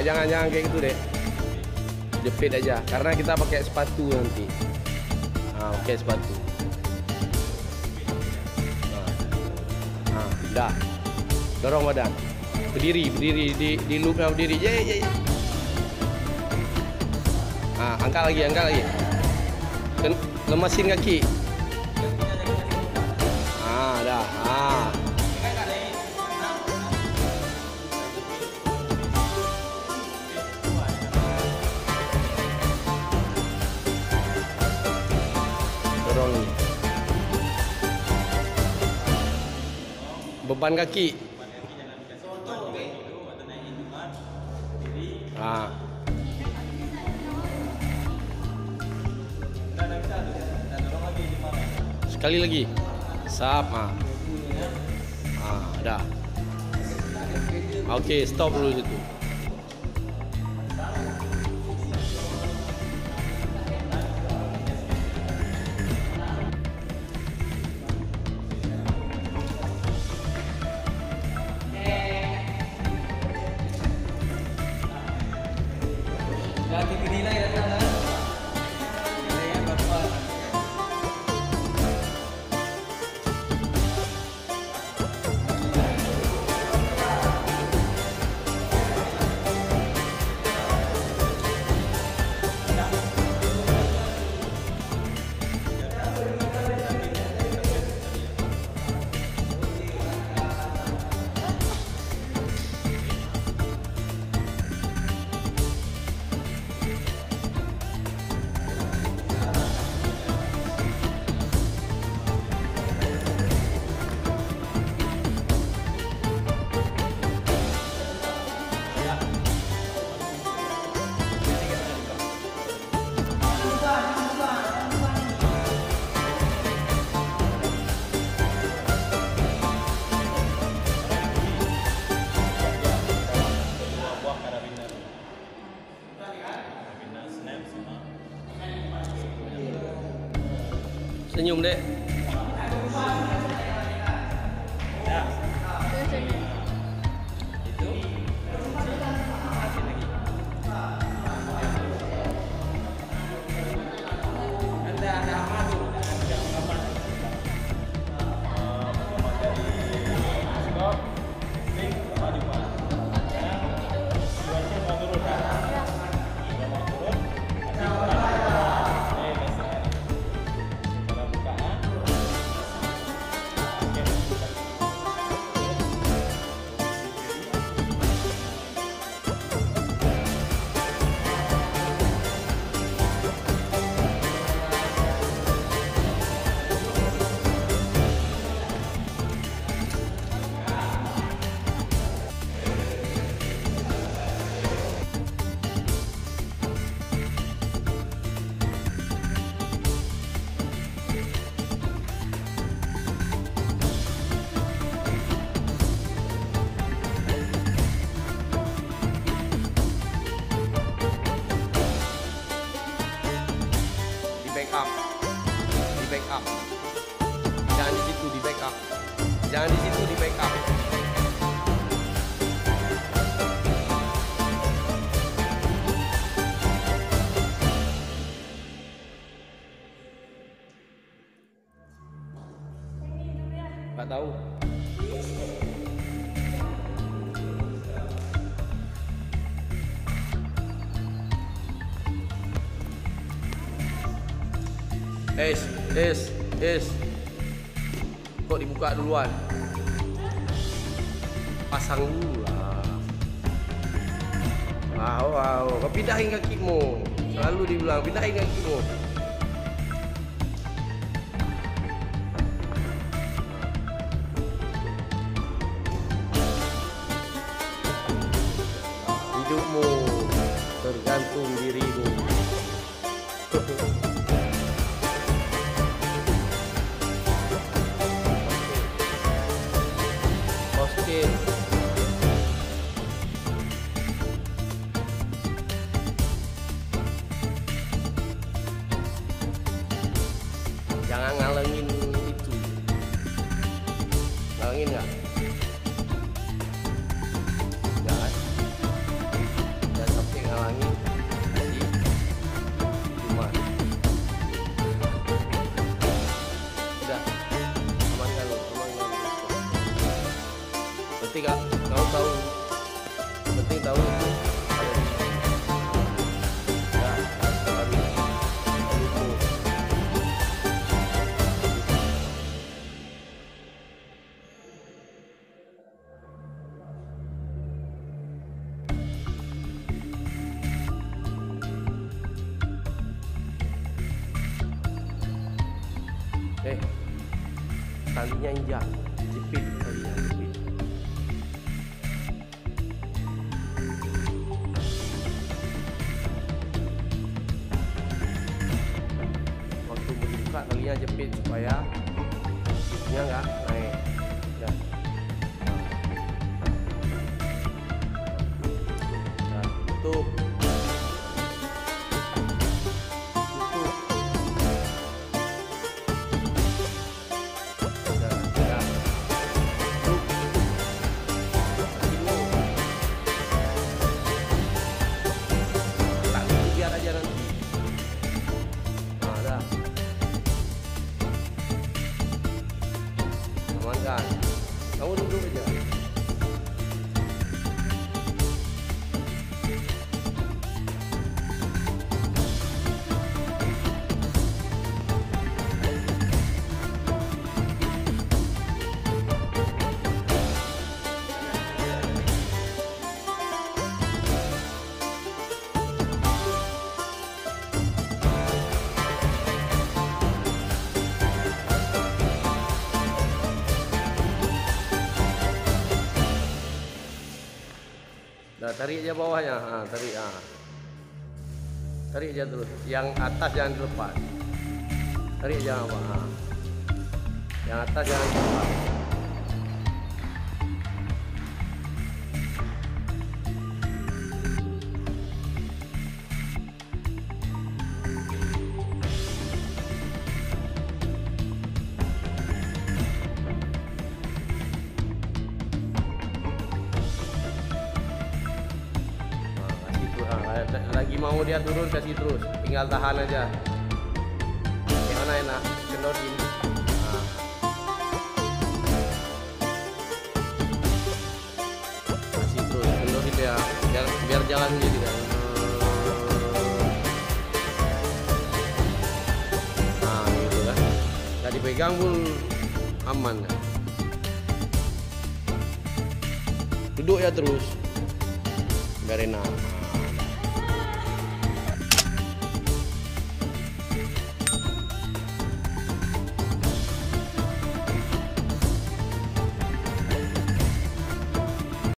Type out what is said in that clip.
Jangan kayak gitu deh. Jepit aja karena kita pakai sepatu nanti. Pakai sepatu. Dah. Dorong badan. Berdiri di loopnya berdiri. Ye. Angkat lagi. Lemasin kaki. Dah. Beban kaki. Sekali lagi. Sap. Dah. Okey, stop dulu situ. Senyum dek. Backup. Jangan di situ, di backup. Jangan di situ, di backup. Nggak tahu. Kok dibuka duluan? Pasang dulu lah. Wow, wow. Kau pindahin kakimu. Selalu dibilang pindahin kakimu. Hidupmu tergantung dirimu. Oke. Jangan ngalengin itu. Ngalengin nggak? Jangan. Jangan sampai ngalangin. Jadi cuma. Udah. Amankan lu, amankan lu. Penting nggak? Kau tahu. Penting tahu itu. Talinya injak, jepit talinya, jepit. Waktu dibuka talinya jepit supaya jepitnya nggak naik. Ya. Nah, tutup. Amankan. Kamu duduk aja. Nah, tarik aja bawahnya, tarik, tarik aja terus. Yang atas jangan dilepas. Tarik aja apa? Yang atas jangan dilepas. Lagi mau dia turun, kasih terus, tinggal tahan aja. Gimana enak, kendorin. Kasih terus, kendorin dia, biar jalan jadi kan. Nah, gitu kan. Gak dipegang pun aman kan. Duduk ya terus, biar enak.